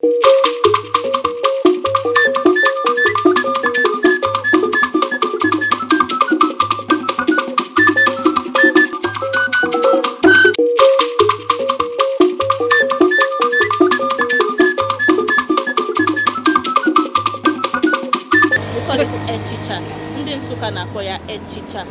call it echicha. Ndị Nsukka na-akpọ ya echicha.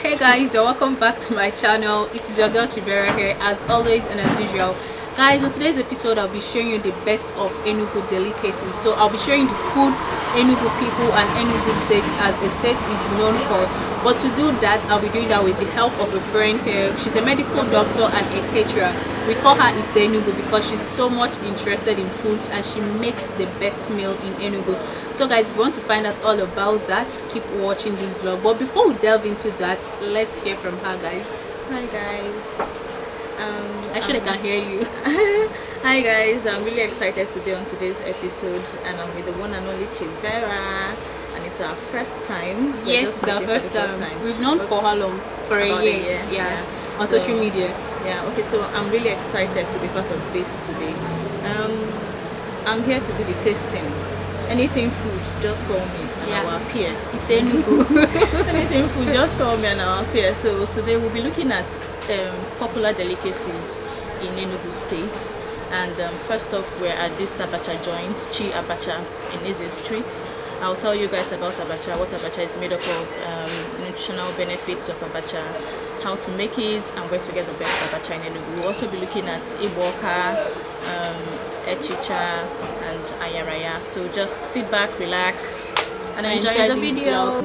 Hey guys, you're welcome back to my channel. It is your girl Vera here, as always and as usual. Guys, on today's episode I'll be showing you the best of Enugu delicacies. So I'll be showing the food Enugu people and Enugu states as a state is known for. But to do that, I'll be doing that with the help of a friend here. She's a medical doctor and a caterer. We call her Ite Enugu because she's so much interested in foods and she makes the best meal in Enugu. So guys, if you want to find out all about that, keep watching this vlog. But before we delve into that, let's hear from her, guys. Hi guys. Actually, I can hear you. Hi guys, I'm really excited to be on today's episode, and I'm with the one and only Vera, and it's our first time. Yes, it's our first time. We've known for how long? For a year. Yeah. On social media. Yeah. Okay, so I'm really excited to be part of this today. I'm here to do the tasting. Anything food, just call me. Yeah. I'll appear. Ite Enugu. Anything food, just call me and I'll appear. So today we'll be looking at popular delicacies in Enugu State. And first off, we're at this abacha joint, Chi Abacha in Eze Street. I'll tell you guys about abacha, what abacha is made up of, nutritional benefits of abacha, how to make it, and where to get the best abacha in Enugu. We'll also be looking at iwoka, echicha, and ayaraya. So just sit back, relax, and enjoy the video.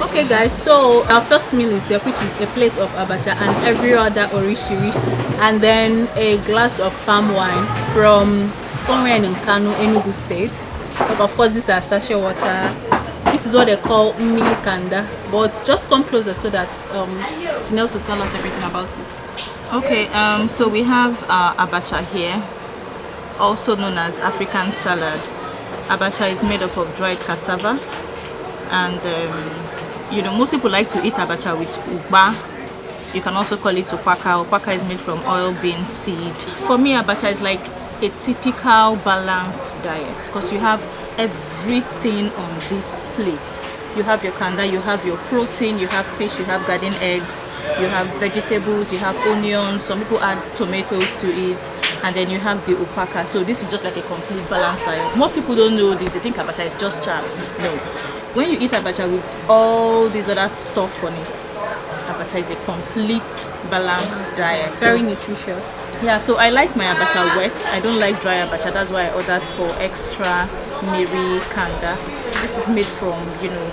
Okay guys, so our first meal is here, which is a plate of abacha and every other orishiri, and then a glass of palm wine from somewhere in Kano, Enugu State. But of course, this is sachet water. This is what they call milikanda, but just come closer so that Chinels will tell us everything about it. Okay, so we have abacha here, also known as African salad. Abacha is made up of dried cassava, and you know, most people like to eat abacha with uba. You can also call it upaka. Upaka is made from oil bean seed. For me, abacha is like a typical balanced diet because you have everything on this plate. You have your kanda, you have your protein, you have fish, you have garden eggs, you have vegetables, you have onions, some people add tomatoes to it, and then you have the upaka. So this is just like a complete balanced diet. Most people don't know this, they think abacha is just chap. No. When you eat abacha with all these other stuff on it, abacha is a complete balanced diet. Very nutritious. Yeah, so I like my abacha wet. I don't like dry abacha. That's why I ordered for extra miri kanda. This is made from, you know,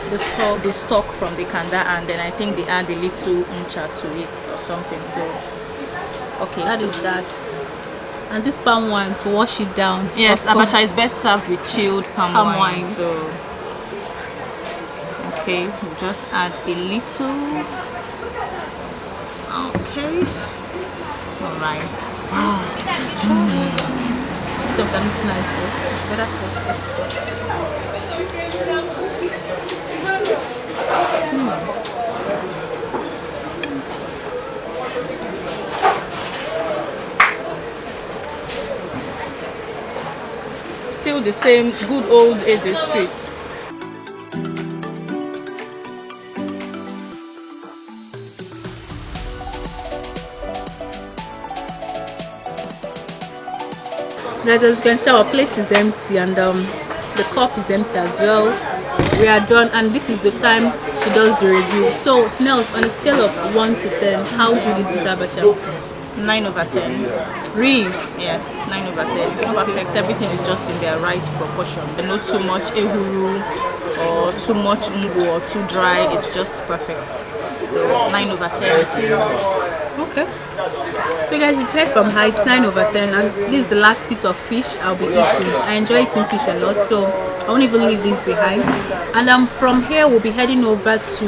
the stock from the kanda, and then I think they add a little uncha to it or something. So okay, that is that. And this palm wine to wash it down. Yes, abacha is best served with chilled palm wine. So okay, we'll just add a little. Okay. Alright. Wow. Sometimes it's nice though. Better first. Still the same good old Eze Street. Guys, as you can see, our plate is empty and the cup is empty as well. We are done, and this is the time she does the review. So Chinels, on a scale of 1 to 10, how good is this abacha? 9 over 10. Really? Yes, 9 over 10. It's perfect. Everything is just in their right proportion. Not too much ehuru or too much ungu or too dry. It's just perfect. So 9 over 10 it is. Okay. So guys, you've heard from her, it's 9 over 10, and this is the last piece of fish I'll be eating. I enjoy eating fish a lot, so I won't even leave this behind. And from here we'll be heading over to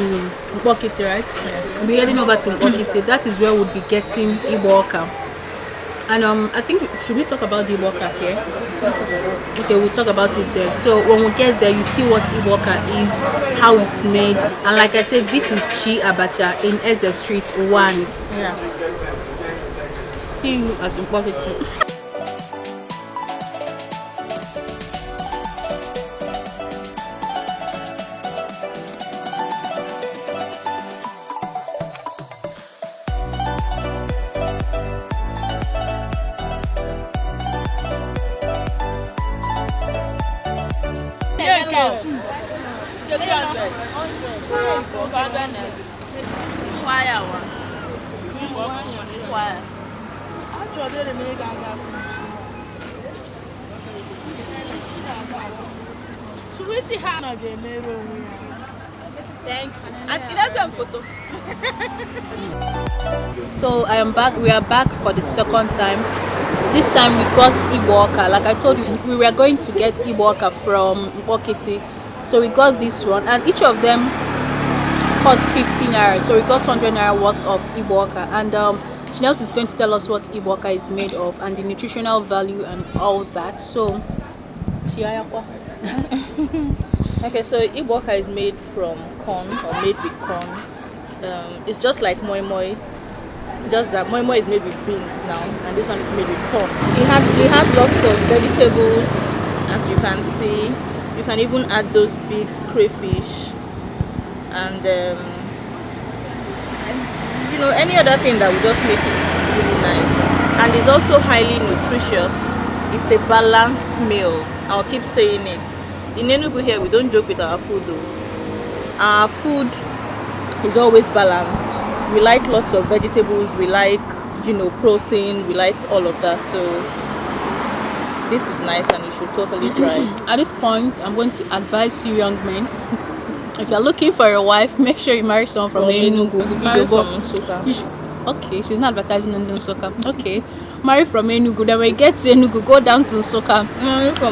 Mbokiti, right? Yes. We'll be heading over to Mbokiti. That is where we'll be getting iwoka. And I think should we talk about the iwoka here? Okay, we'll talk about it there. So when we get there, you see what iwoka is, how it's made, and like I said, this is chi abacha in Eze Street 1. Yeah. See you at Important. So I am back. We are back for the second time. This time we got iwoka. Like I told you, we were going to get iwoka from Bokiti. So we got this one, and each of them cost 15 naira. So we got 100 naira worth of iwoka. And Chinels is going to tell us what iwoka is made of and the nutritional value and all that. So, Okay, so iwoka is made from corn or made with corn. It's just like moi moi, just that moi moi is made with beans now, and this one is made with corn. It has lots of vegetables, as you can see. You can even add those big crayfish, and you know, any other thing that will just make it really nice. And it's also highly nutritious. It's a balanced meal. I'll keep saying it. In Enugu here, we don't joke with our food though. Our food is always balanced. We like lots of vegetables, we like, you know, protein, we like all of that. So this is nice and you should totally try. At this point, I'm going to advise you young men, if you're looking for a wife, make sure you marry someone from Enugu. Marry from Nsukka. Okay, she's not advertising on Nsukka. Okay, marry from Enugu. Then when you get to Enugu, go down to Nsukka.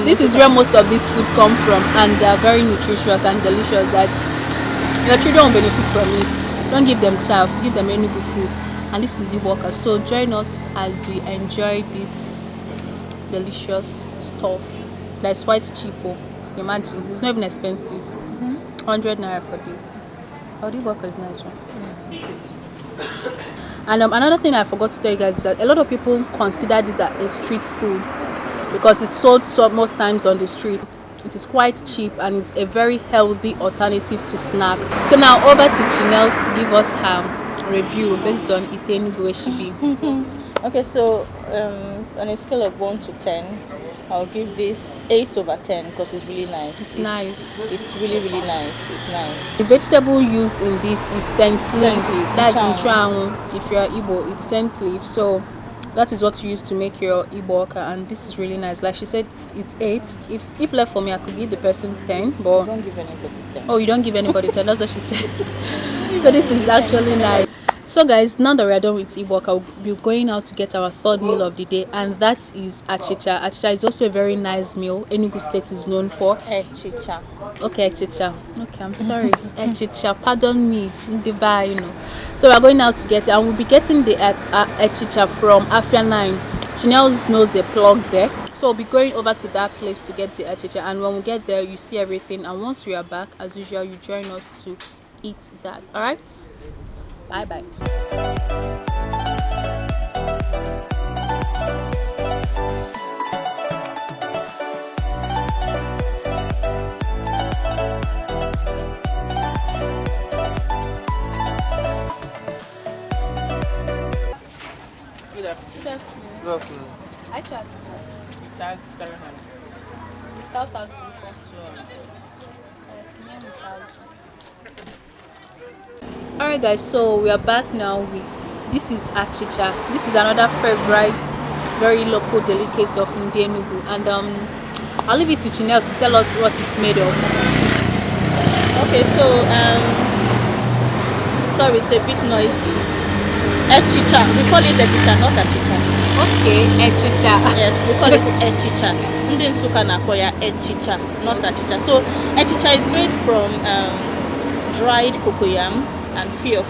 This is where most of this food come from, and they are very nutritious and delicious. That your children will benefit from it. Don't give them chaff, give them Enugu food. And this is iwoka. So join us as we enjoy this delicious stuff. That's quite cheap. Imagine, it's not even expensive. 100 naira for this. Oh, the iwoka is nice one. And another thing I forgot to tell you guys is that a lot of people consider this as a street food because it's sold most times on the street. It is quite cheap and it's a very healthy alternative to snack. So now over to Chinels to give us her review based on Ite Enugu Eshibi. Okay, so on a scale of 1 to 10, I'll give this 8 over 10 because it's really nice. It's nice. It's really, really nice. It's nice. The vegetable used in this is scent leaf. That's in Chuang. If you're Igbo, it's scent leaf. So that is what you use to make your iwoka, and this is really nice. Like she said, it's 8. If left for me, I could give the person 10. But don't give anybody 10. Oh, you don't give anybody 10. That's what she said. So this is actually nice. So guys, now that we're done with iwoka, we'll be going out to get our third meal of the day, and that is achicha. Achicha is also a very nice meal. Enugu State is known for echicha. Okay, echicha. Okay, I'm sorry. Echicha. Pardon me. Ndiba, you know. So we're going out to get it, and we'll be getting the echicha from Afia 9. Chinels knows a plug there. So we'll be going over to that place to get the echicha, and when we get there, you see everything. And once we are back, as usual, you join us to eat that. Alright? Bye bye. Good afternoon. Good afternoon. I tried to That's 300. without us before. 200. Alright guys, so we are back now with this is achicha. This is another favorite, very local delicacy of Ite Enugu, and I'll leave it to Chinels to tell us what it's made of. Okay, so sorry, it's a bit noisy. Echicha. We call it echicha, not achicha. Okay, echicha. Yes, we call it echicha. Ndị Nsukka na-akpọ ya echicha, not achicha. So echicha is made from dried cocoyam and fio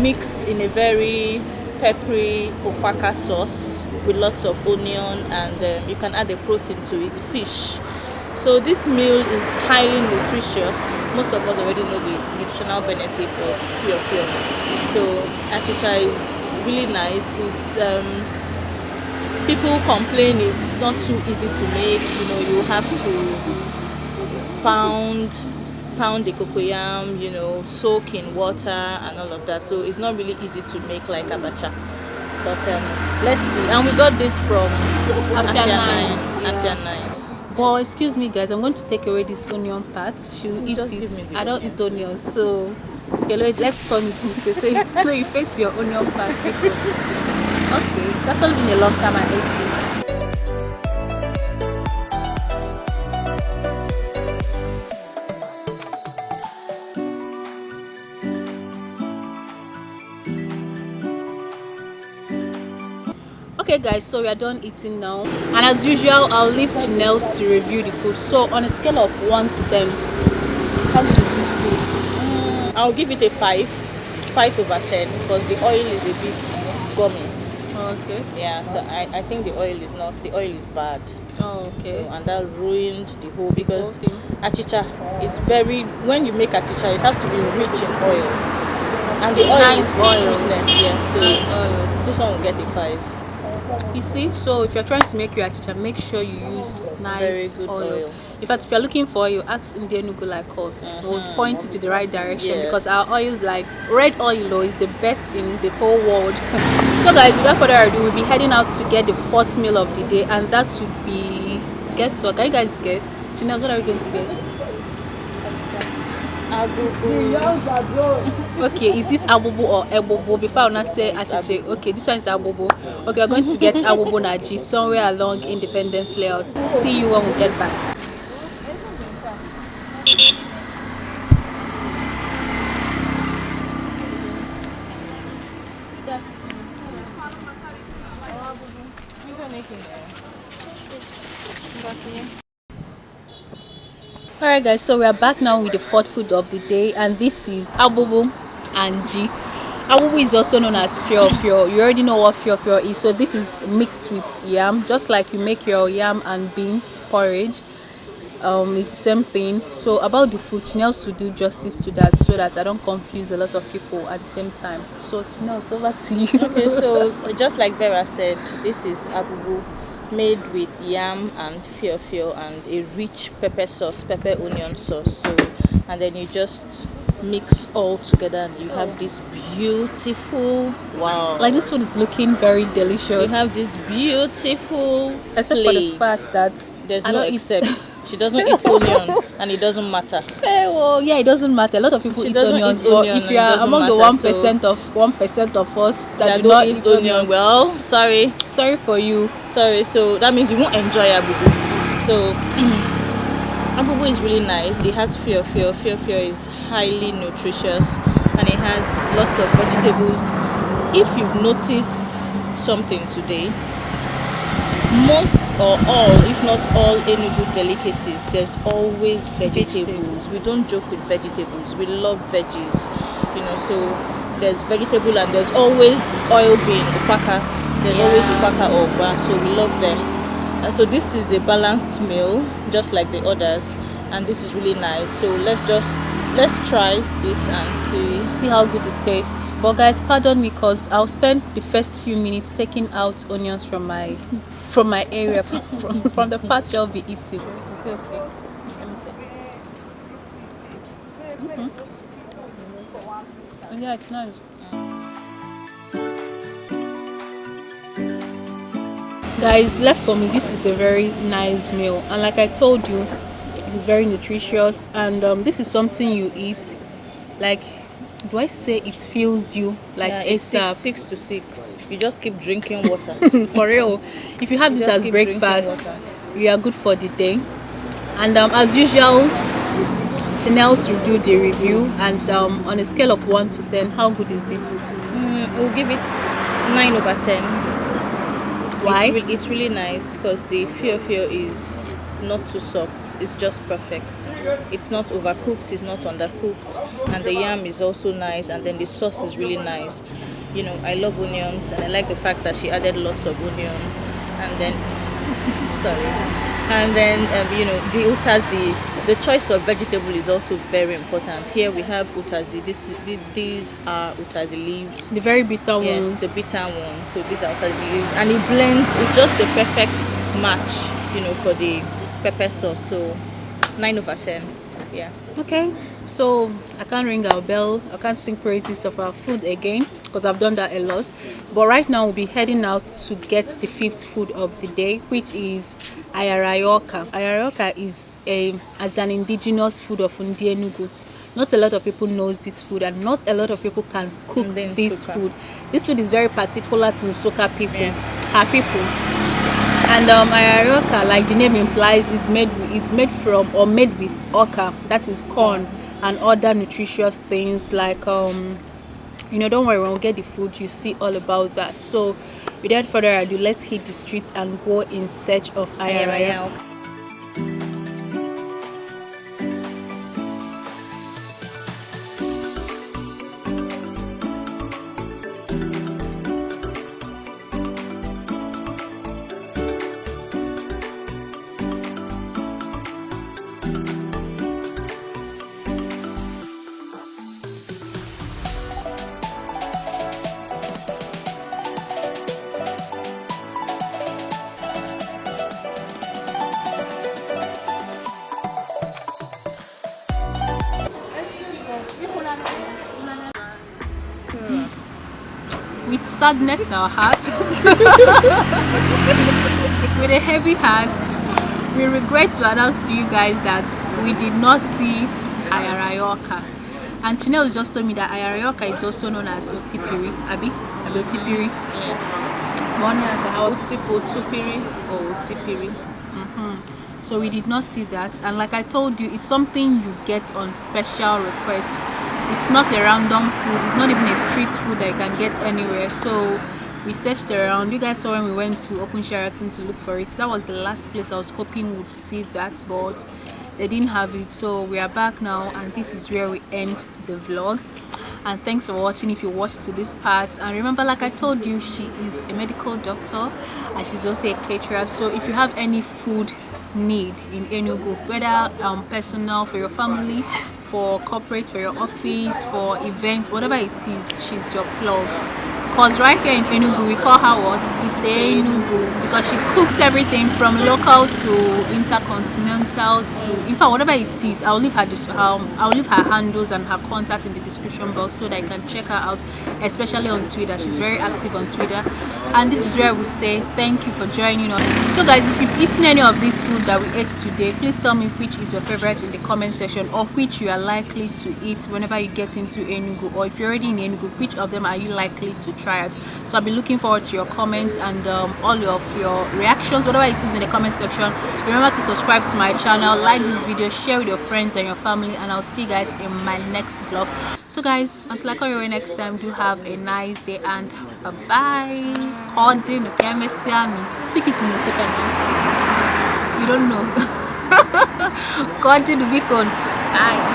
mixed in a very peppery opaka sauce with lots of onion, and you can add a protein to it, fish. So this meal is highly nutritious. Most of us already know the nutritional benefits of fio. So achicha is really nice. It's people complain it's not too easy to make. You know, you have to pound the cocoyam, you know, soak in water and all of that. So it's not really easy to make like abacha. But let's see. And we got this from Afia 9. But excuse me guys, I'm going to take away this onion part. She'll eat it. I don't eat onions, so okay, let's turn it this way. So you face your onion part. Okay, it's actually been a long time I ate this. Okay guys, so we are done eating now, and as usual I'll leave Chinels to review the food. So on a scale of 1 to 10, how do you do this food? I'll give it a 5 over 10 because the oil is a bit gummy. Okay. Yeah, so I think the oil is bad. Oh, okay. So, and that ruined the whole, because achicha is when you make achicha, it has to be rich in oil, and the oil is the sweetness. Yeah, so this one will get a 5. You see, so if you're trying to make your achicha, make sure you use nice very good oil. In fact, if you're looking for oil, ask Ite Enugu like us. We'll point you to the right direction, because our oil is like red oil is the best in the whole world. So guys, without further ado, we'll be heading out to get the 4th meal of the day, and that would be, guess what? Can you guys guess? Chinels, what are we going to get? Abubu. Okay, is it abubu or ebubu? Before I wanna say achiche. Okay, this one is abubu. Okay, we're going to get abubu naji somewhere along Independence Layout. See you when we get back. Alright guys, so we are back now with the 4th food of the day, and this is abubu and ji. Abubu is also known as fio. You already know what fio is. So this is mixed with yam, just like you make your yam and beans porridge. It's the same thing. So about the food, Chinels will do justice to that, so that I don't confuse a lot of people at the same time. So Chinels, over to you. Okay, so just like Vera said, this is abubu, made with yam and fio and a rich pepper onion sauce. So, and then you just mix all together and you have this beautiful, wow, like this food is looking very delicious. You have this beautiful except plate. For the fact that there's no except she doesn't eat onion, and it doesn't matter. Well, yeah, it doesn't matter. A lot of people eat onions, but if you are among the 1% of us that do not eat onions, well, sorry for you. Sorry, so that means you won't enjoy abubu. So abubu is really nice. It has fio is highly nutritious, and it has lots of vegetables. If you've noticed something today, most or all, if not all Enugu delicacies, there's always vegetables. We don't joke with vegetables. We love veggies, you know. So there's vegetable, and there's always oil bean, opaka. There's always opaka or ba, so we love them. And so this is a balanced meal, just like the others, and this is really nice. So let's try this and see how good it tastes. But guys, pardon me, because I'll spend the first few minutes taking out onions from my area, from the part I'll be eating. Is it okay? Let me take. Yeah, it's nice. Guys, left for me, this is a very nice meal, and like I told you, it is very nutritious, and this is something you eat, like, do I say it fills you like ASAP? 6 to 6. You just keep drinking water. For real. If you have this as breakfast, you are good for the day. And as usual, Chinels will do the review, and on a scale of 1 to 10, how good is this? We'll give it 9 over 10. Why? It's really nice because the fio is not too soft. It's just perfect. It's not overcooked, it's not undercooked, and the yam is also nice, and then the sauce is really nice. I love onions, and I like the fact that she added lots of onion. And then sorry, and then the utazi. The choice of vegetable is also very important. Here we have utazi. These are utazi leaves. The very bitter ones. Yes, the bitter ones. So these are utazi leaves, and it blends. It's just the perfect match, for the pepper sauce. So 9/10. Yeah. Okay, so I can't ring our bell, I can't sing praises of our food again because I've done that a lot. But right now we'll be heading out to get the fifth food of the day, which is iwoka. Iwoka is as an indigenous food of Ite Enugu. Not a lot of people knows this food, and not a lot of people can cook this food. This food is very particular to Soka people, her people. And iwoka, like the name implies, it's made from or made with oka, that is corn, and other nutritious things like don't worry, when we get the food you see all about that. So without further ado, let's hit the streets and go in search of iwoka. With sadness in our hearts, with a heavy heart, we regret to announce to you guys that we did not see iwoka. And Chinels just told me that iwoka is also known as otipiri. Abi otipiri. Otipiri or otipiri. So we did not see that, and like I told you, it's something you get on special request. It's not a random food, it's not even a street food that you can get anywhere. So we searched around. You guys saw when we went to Open Sheraton to look for it. That was the last place I was hoping would see that, but they didn't have it. So we are back now, and this is where we end the vlog. And thanks for watching if you watched to this part. And remember, like I told you, she is a medical doctor and she's also a caterer. So if you have any food need in Enugu, whether personal, for your family, for corporate, for your office, for events, whatever it is, she's your plug. Because right here in Enugu, we call her what? Ite Enugu, because she cooks everything from local to intercontinental to, in fact, whatever it is. I'll leave her handles and her contact in the description box so that you can check her out, especially on Twitter. She's very active on Twitter. And this is where we say thank you for joining us. So guys, if you've eaten any of this food that we ate today, please tell me which is your favorite in the comment section, or which you are likely to eat whenever you get into Enugu, or if you're already in Enugu, which of them are you likely to try it. So I'll be looking forward to your comments and all of your reactions, whatever it is, in the comment section. Remember to subscribe to my channel, like this video, share with your friends and your family, and I'll see you guys in my next vlog. So guys, until I call you next time, do have a nice day and bye bye. Speak it in the second now. You don't know. Bye.